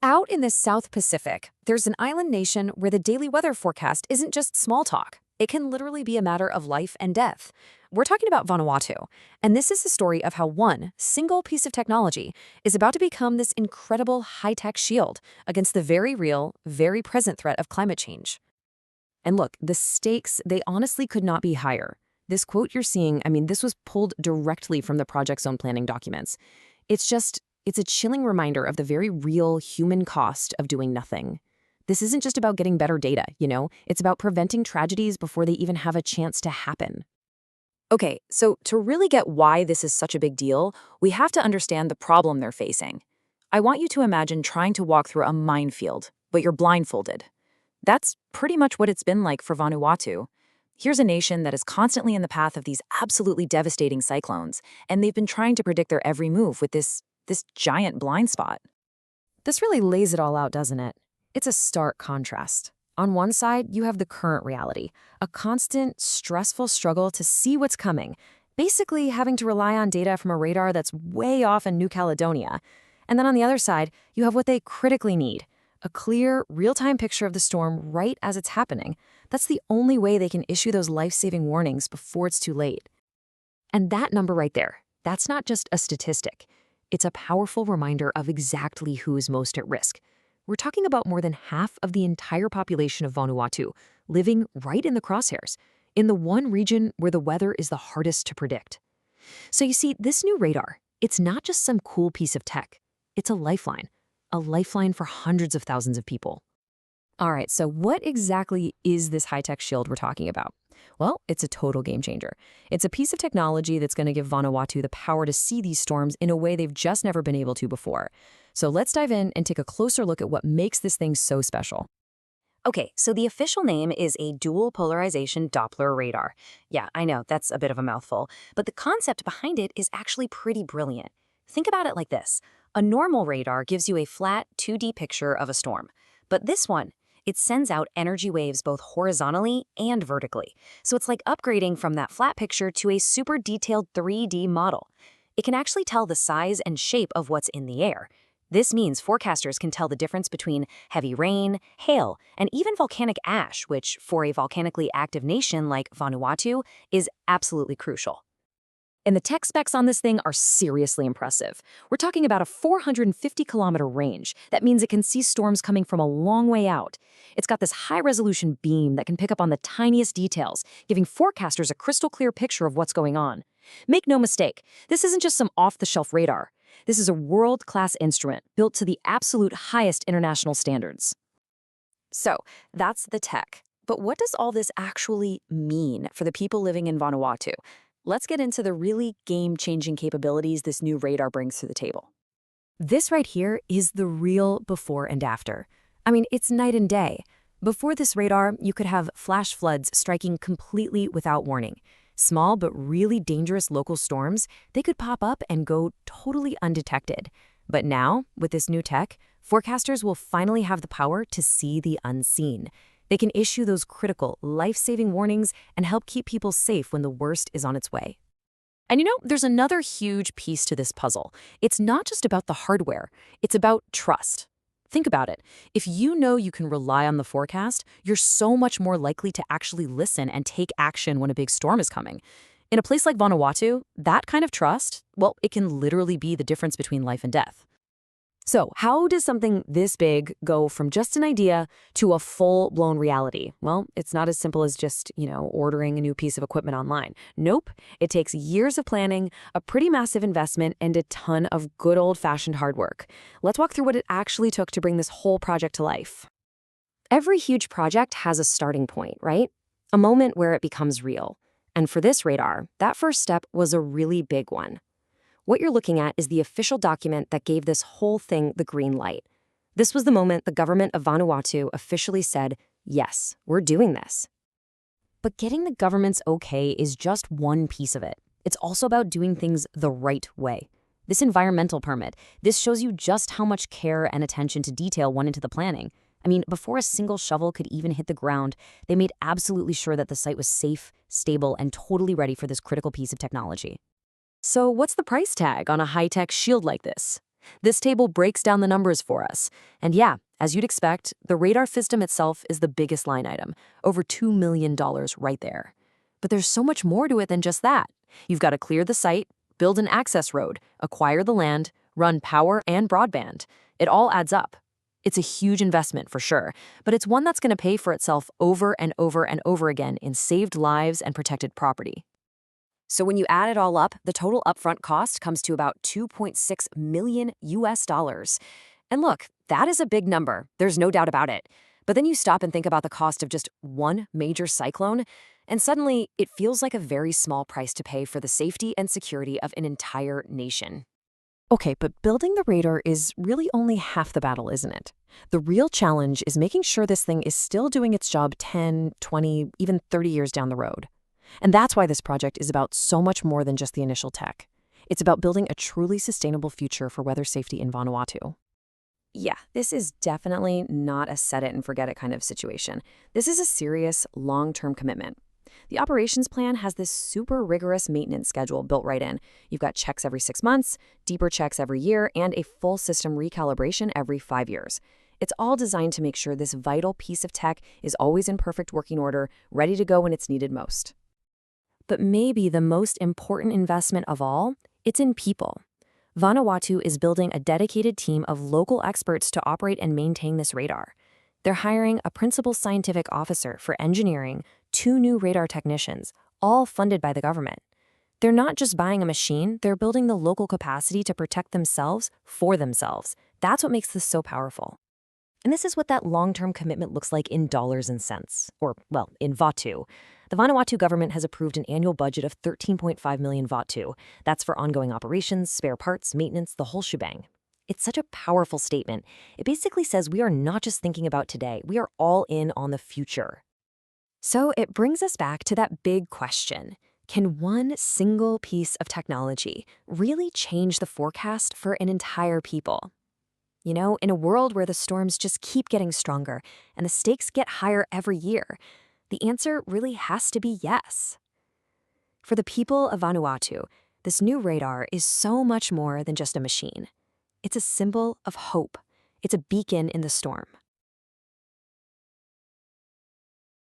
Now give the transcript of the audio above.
Out in the South Pacific, there's an island nation where the daily weather forecast isn't just small talk. It can literally be a matter of life and death. We're talking about Vanuatu, and this is the story of how one single piece of technology is about to become this incredible high-tech shield against the very real, very present threat of climate change. And look, the stakes, they honestly could not be higher. This quote you're seeing, this was pulled directly from the project's own planning documents. It's a chilling reminder of the very real human cost of doing nothing. This isn't just about getting better data, It's about preventing tragedies before they even have a chance to happen. Okay, so to really get why this is such a big deal, we have to understand the problem they're facing. I want you to imagine trying to walk through a minefield, but you're blindfolded. That's pretty much what it's been like for Vanuatu. Here's a nation that is constantly in the path of these absolutely devastating cyclones, and they've been trying to predict their every move with this giant blind spot. This really lays it all out, doesn't it? It's a stark contrast. On one side, you have the current reality, a constant, stressful struggle to see what's coming, basically having to rely on data from a radar that's way off in New Caledonia. And then on the other side, you have what they critically need, a clear, real-time picture of the storm right as it's happening. That's the only way they can issue those life-saving warnings before it's too late. And that number right there, that's not just a statistic. It's a powerful reminder of exactly who's most at risk. We're talking about more than half of the entire population of Vanuatu living right in the crosshairs, in the one region where the weather is the hardest to predict. So you see, this new radar, it's not just some cool piece of tech. It's a lifeline for hundreds of thousands of people. All right, so what exactly is this high-tech shield we're talking about? Well, it's a total game changer. It's a piece of technology that's going to give Vanuatu the power to see these storms in a way they've just never been able to before. So let's dive in and take a closer look at what makes this thing so special. Okay, so the official name is a dual polarisation Doppler radar. Yeah, I know, that's a bit of a mouthful, but the concept behind it is actually pretty brilliant. Think about it like this. A normal radar gives you a flat 2D picture of a storm, but this one, it sends out energy waves both horizontally and vertically. So it's like upgrading from that flat picture to a super detailed 3D model. It can actually tell the size and shape of what's in the air. This means forecasters can tell the difference between heavy rain, hail, and even volcanic ash, which, for a volcanically active nation like Vanuatu, is absolutely crucial. And the tech specs on this thing are seriously impressive. We're talking about a 450-kilometer range. That means it can see storms coming from a long way out. It's got this high-resolution beam that can pick up on the tiniest details, giving forecasters a crystal-clear picture of what's going on. Make no mistake, this isn't just some off-the-shelf radar. This is a world-class instrument built to the absolute highest international standards. So, that's the tech. But what does all this actually mean for the people living in Vanuatu? Let's get into the really game-changing capabilities this new radar brings to the table. This right here is the real before and after. It's night and day. Before this radar, you could have flash floods striking completely without warning. Small but really dangerous local storms, they could pop up and go totally undetected. But now, with this new tech, forecasters will finally have the power to see the unseen. They can issue those critical, life-saving warnings and help keep people safe when the worst is on its way. And there's another huge piece to this puzzle. It's not just about the hardware, it's about trust. Think about it. If you know you can rely on the forecast, you're so much more likely to actually listen and take action when a big storm is coming. In a place like Vanuatu, that kind of trust, well, it can literally be the difference between life and death. So how does something this big go from just an idea to a full-blown reality? Well, it's not as simple as just, ordering a new piece of equipment online. Nope. It takes years of planning, a pretty massive investment, and a ton of good old-fashioned hard work. Let's walk through what it actually took to bring this whole project to life. Every huge project has a starting point, right? A moment where it becomes real. And for this radar, that first step was a really big one. What you're looking at is the official document that gave this whole thing the green light. This was the moment the government of Vanuatu officially said, yes, we're doing this. But getting the government's okay is just one piece of it. It's also about doing things the right way. This environmental permit, this shows you just how much care and attention to detail went into the planning. Before a single shovel could even hit the ground, they made absolutely sure that the site was safe, stable, and totally ready for this critical piece of technology. So what's the price tag on a high-tech shield like this? This table breaks down the numbers for us. And yeah, as you'd expect, the radar system itself is the biggest line item, over $2 million right there. But there's so much more to it than just that. You've got to clear the site, build an access road, acquire the land, run power and broadband. It all adds up. It's a huge investment for sure, but it's one that's going to pay for itself over and over and over again in saved lives and protected property. So when you add it all up, the total upfront cost comes to about 2.6 million US dollars. And look, that is a big number. There's no doubt about it. But then you stop and think about the cost of just one major cyclone, and suddenly it feels like a very small price to pay for the safety and security of an entire nation. Okay, but building the radar is really only half the battle, isn't it? The real challenge is making sure this thing is still doing its job 10, 20, even 30 years down the road. And that's why this project is about so much more than just the initial tech. It's about building a truly sustainable future for weather safety in Vanuatu. Yeah, this is definitely not a set-it-and-forget-it kind of situation. This is a serious, long-term commitment. The operations plan has this super rigorous maintenance schedule built right in. You've got checks every 6 months, deeper checks every year, and a full system recalibration every 5 years. It's all designed to make sure this vital piece of tech is always in perfect working order, ready to go when it's needed most. But maybe the most important investment of all, it's in people. Vanuatu is building a dedicated team of local experts to operate and maintain this radar. They're hiring a principal scientific officer for engineering, 2 new radar technicians, all funded by the government. They're not just buying a machine, they're building the local capacity to protect themselves for themselves. That's what makes this so powerful. And this is what that long-term commitment looks like in dollars and cents, or, well, in Vatu. The Vanuatu government has approved an annual budget of 13.5 million Vatu. That's for ongoing operations, spare parts, maintenance, the whole shebang. It's such a powerful statement. It basically says we are not just thinking about today, we are all in on the future. So it brings us back to that big question. Can one single piece of technology really change the forecast for an entire people? You know, in a world where the storms just keep getting stronger and the stakes get higher every year, the answer really has to be yes. For the people of Vanuatu, this new radar is so much more than just a machine. It's a symbol of hope. It's a beacon in the storm.